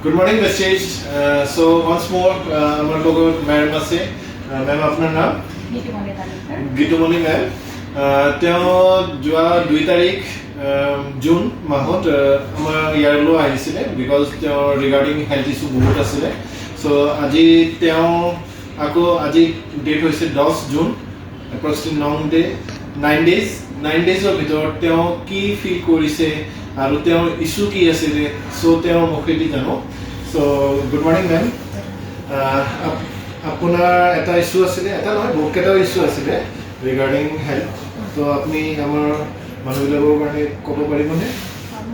Good morning, Vestige. So once more, our logo Madam Ase, Ma'am, आपना नाम? Gitumoni ma'am তেওঁ যোৱা 2 তাৰিখ জুন মাহত আমাৰ ইয়াৰলৈ আহিছিলে বিকজ তেওঁ ৰিগাৰ্ডিং হেল্থ ইছ্যু বহুত আছিলে চ' আজি তেওঁ আকৌ আজি ডেট হৈছে 10 জুন এপ্ৰক্সিমেটলি 9 ডেজৰ ভিতৰত তেওঁ কি ফিল কৰিছে আৰু তেওঁৰ ইছ্যু কি আছিলে চ' তেওঁ মুখেদি জানো চ' গুড মৰ্ণিং মেম আপোনাৰ এটা ইছ্যু আছিলে এটা নহয় বহুত কেইটা ইছ্যু আছিলে ৰিগাৰ্ডিং হেল্থ তো আপুনি আমাৰ মানুহবিলাকৰ কাৰণে ক'ব পাৰিবনে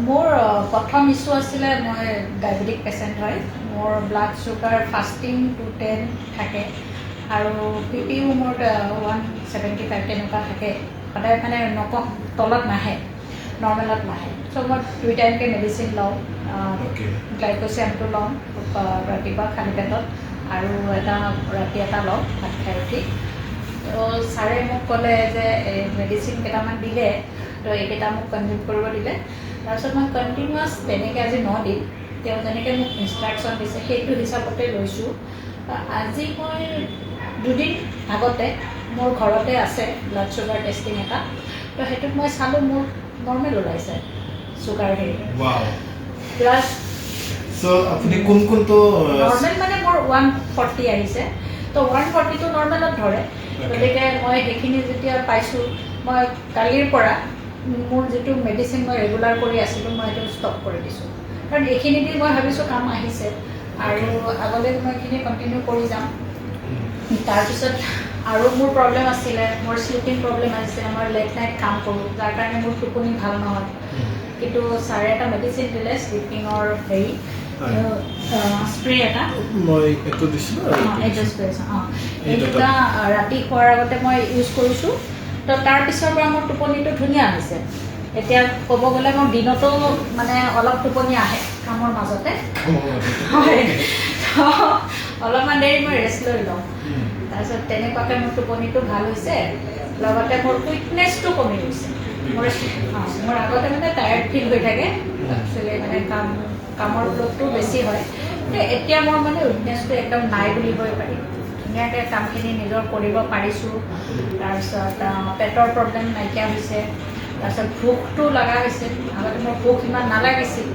মোৰ প্ৰথম ইছ্যু আছিলে মই ডায়েবেটিক পেচেণ্ট হয় মোৰ ব্লাড চুগাৰ ফাষ্টিং টু 10 থাকে আৰু পিপিও মোৰ 175 তেনেকুৱা থাকে সদায় মানে তলত নাহে নৰ্মেলত নাহে চ' মই 2 টাইমকৈ মেডিচিন লওঁ গ্লাইক'চিয়ামটো লওঁ ৰাতিপুৱা খালী পেটত আৰু এটা ৰাতি এটা লওঁ ভাত খাই উঠি তো ছাৰে মোক ক'লে যে মেডিচিন কেইটামান দিলে তো এইকেইটা মোক কনজিউম কৰিব দিলে তাৰপিছত মই কণ্টিনিউৱাছ তেনেকৈ আজি 9 দিন তেওঁ যেনেকৈ মোক ইনষ্ট্ৰাকশ্যন দিছে সেইটো হিচাপতে লৈছোঁ আজি মই 2 দিন আগতে মোৰ ঘৰতে আছে ব্লাড চুগাৰ টেষ্টিং এটা তো সেইটোত মই চালোঁ মোৰ নৰ্মেল ওলাইছে চুগাৰ হেৰি প্লাছ সো আপুনি কোনটো নৰ্মেল মানে মোৰ 140 আহিছে তো 140 টো নৰ্মেলত ধৰে গতিকে মই সেইখিনি যেতিয়া পাইছোঁ মই কালিৰ পৰা মোৰ যিটো মেডিচিন মই ৰেগুলাৰ কৰি আছিলোঁ মই সেইটো ষ্টপ কৰি দিছোঁ কাৰণ এইখিনি দি মই ভাবিছোঁ কাম আহিছে আৰু আগলৈ মই এইখিনি কণ্টিনিউ কৰি যাম তাৰপিছত আৰু মোৰ প্ৰব্লেম আছিলে মোৰ শ্লিপিং প্ৰব্লেম আহিছিলে মই লেট নাইট কাম কৰোঁ যাৰ কাৰণে মোৰ টোপনি ভাল নহয় কিন্তু ছাৰে এটা মেডিচিন দিলে শ্লিপিঙৰ হেৰি স্প্ৰে এটা মই এইটো দিছিলোঁ এইটো স্প্ৰে এই দুটা ৰাতি খোৱাৰ আগতে মই ইউজ কৰিছোঁ তো তাৰপিছৰ পৰা মোৰ টোপনিটো ধুনীয়া হৈছে এতিয়া ক'ব গ'লে মোৰ দিনতো মানে অলপ টোপনি আহে কামৰ মাজতে হয় অলপমান দেৰি মই ৰেষ্ট লৈ লওঁ তাৰপিছত তেনেকুৱাকৈ মোৰ টোপনিটো ভাল হৈছে লগতে মোৰ উইকনেছটো কমি গৈছে মোৰ আগতে মানে টায়াৰ্ড ফিল হৈ থাকে একচুৱেলি মানে কামৰ লোডটো বেছি হয় এতিয়া মোৰ মানে উইকনেছটো একদম নাই বুলিবই পাৰি ধুনীয়াকৈ কামখিনি নিজৰ কৰিব পাৰিছোঁ তাৰপিছত পেটৰ প্ৰব্লেম নাইকিয়া হৈছে তাৰপিছত ভোকটো লগা হৈছে আগতে মোৰ ভোক ইমান নালাগিছিল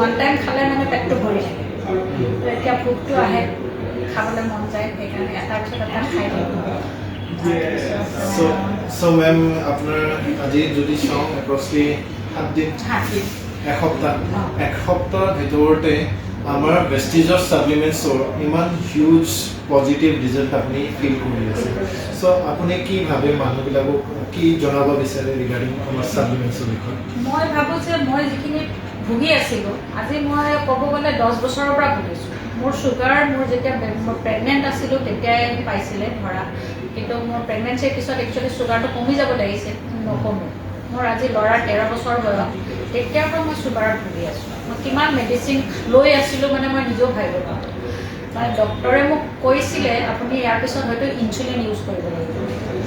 1 টাইম খালে মানে পেটটো ভৰি থাকে এতিয়া ভোকটো আহে খাবলৈ মন যায় সেইকাৰণে এটাৰ পিছত এটা খাই দিওঁ সো মেম আপোনাৰ আজি যদি চাওঁ এপ্ৰক্সিমেটলি 7 দিন এসপ্তাহৰ ভিতৰতে আমাৰ ভেষ্টিজৰ ছাপ্লিমেণ্টছৰ ইমান হিউজ পজিটিভ ৰিজাল্ট আপুনি ফিল কৰি আছে চ' আপুনি কি ভাবে মানুহবিলাকক কি জনাব বিচাৰে ৰিগাৰ্ডিং আমাৰ ছাপ্লিমেণ্টছৰ বিষয়ে মই ভাবোঁ যে মই যিখিনি ভুগি আছিলোঁ আজি মই ক'ব গ'লে 10 বছৰৰ পৰা ভুগিছোঁ মোৰ চুগাৰ মোৰ যেতিয়া মই প্ৰেগনেণ্ট আছিলোঁ তেতিয়াই পাইছিলে ধৰা কিন্তু মোৰ প্ৰেগনেঞ্চিৰ পিছত একচুৱেলি চুগাৰটো কমি যাব লাগিছিল নকমে মোৰ আজি ল'ৰাৰ 13 বছৰ বয়স তেতিয়াৰ পৰা মই চুগাৰত ভুগি আছোঁ মই কিমান মেডিচিন লৈ আছিলোঁ মানে মই নিজেও ভাবিব পাৰোঁ মানে ডক্টৰে মোক কৈছিলে আপুনি ইয়াৰ পিছত হয়তো ইনচুলিন ইউজ কৰিব লাগিব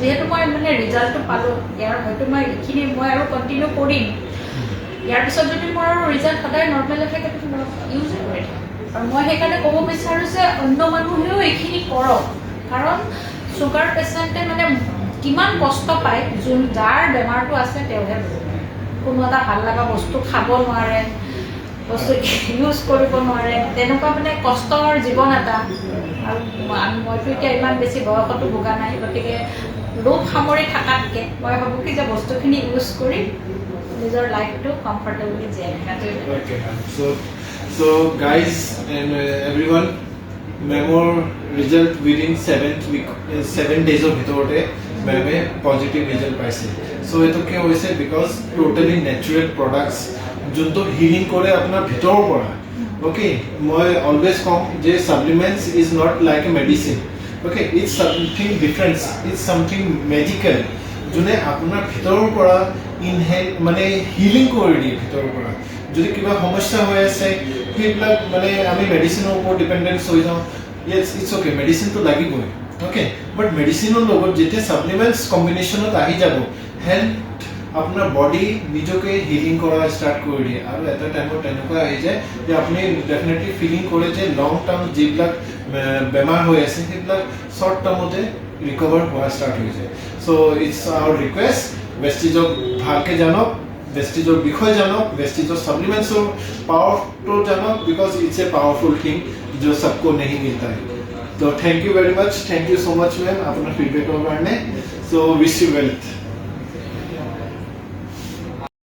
যিহেতু মই মানে ৰিজাল্টটো পালোঁ ইয়াৰ হয়তো মই এইখিনি মই আৰু কণ্টিনিউ কৰিম ইয়াৰ পিছত যদি মোৰ আৰু ৰিজাল্ট সদায় নৰ্মেল থাকে তেতিয়া ইউজ কৰি থাকিম আৰু মই সেইকাৰণে ক'ব বিচাৰোঁ যে অন্য মানুহেও এইখিনি কৰক কাৰণ চুগাৰ পেচেণ্টে মানে কিমান কষ্ট পায় যাৰ বেমাৰটো আছে তেওঁহে কোনো এটা ভাল লগা বস্তু খাব নোৱাৰে বস্তু ইউজ কৰিব নোৱাৰে তেনেকুৱা মানে কষ্টৰ জীৱন এটা আৰু মইতো এতিয়া ইমান বেছি বয়সতো ভোগা নাই গতিকে ৰোগ সামৰি থকাতকৈ মই ভাবোঁ কি যে বস্তুখিনি ইউজ কৰি নিজৰ লাইফটো কমফৰ্টেবলি জীয়াই থকাটো So guys and everyone, মেমৰ ৰিজাল্ট উইদিন 7 ডেজৰ ভিতৰতে মেমে পজিটিভ ৰিজাল্ট পাইছে চ' এইটো কিয় হৈছে বিকজ টোটেলি নেচাৰেল প্ৰডাক্টছ যোনটো হিলিং কৰে আপোনাৰ ভিতৰৰ পৰা অ'কে মই অলৱেজ কওঁ যে supplements is not like a medicine okay it's something difference it's something magical যোনে আপোনাৰ ভিতৰৰ পৰা ইনহেল মানে হিলিং কৰি দিয়ে ভিতৰৰ পৰা যদি কিবা সমস্যা হৈ আছে সেইবিলাক মানে আমি মেডিচিনৰ ওপৰত ডিপেণ্ডেঞ্চ হৈ যাওঁ ইয়েছ ইটছ অ'কে মেডিচিনটো লাগিবই অ'কে বাট মেডিচিনৰ লগত যেতিয়া ছাপ্লিমেণ্টছ কম্বিনেশ্যনত আহি যাব হেল্থ আপোনাৰ বডি নিজকে হিলিং কৰা ষ্টাৰ্ট কৰি দিয়ে আৰু এটা টাইমত এনেকুৱা হৈ যায় যে আপুনি ডেফিনেটলি ফিলিং কৰে যে লং টাৰ্ম যিবিলাক বেমাৰ হৈ আছে সেইবিলাক শ্বৰ্ট টাৰ্মতে ৰিকভাৰ হোৱা ষ্টাৰ্ট হৈ যায় চ' ইটছ আৱাৰ ৰিকুৱেষ্ট বেষ্টিজক ভালকৈ জানক वेस्टिजर विषय जानक वेस्टिजर सप्लीमेंट्सर पावर तो जानक because it's a powerful thing जो सबको नहीं मिलता है तो thank you very much thank you so much ma'am अपना फीडबैक करने सो विश यू वेल्थ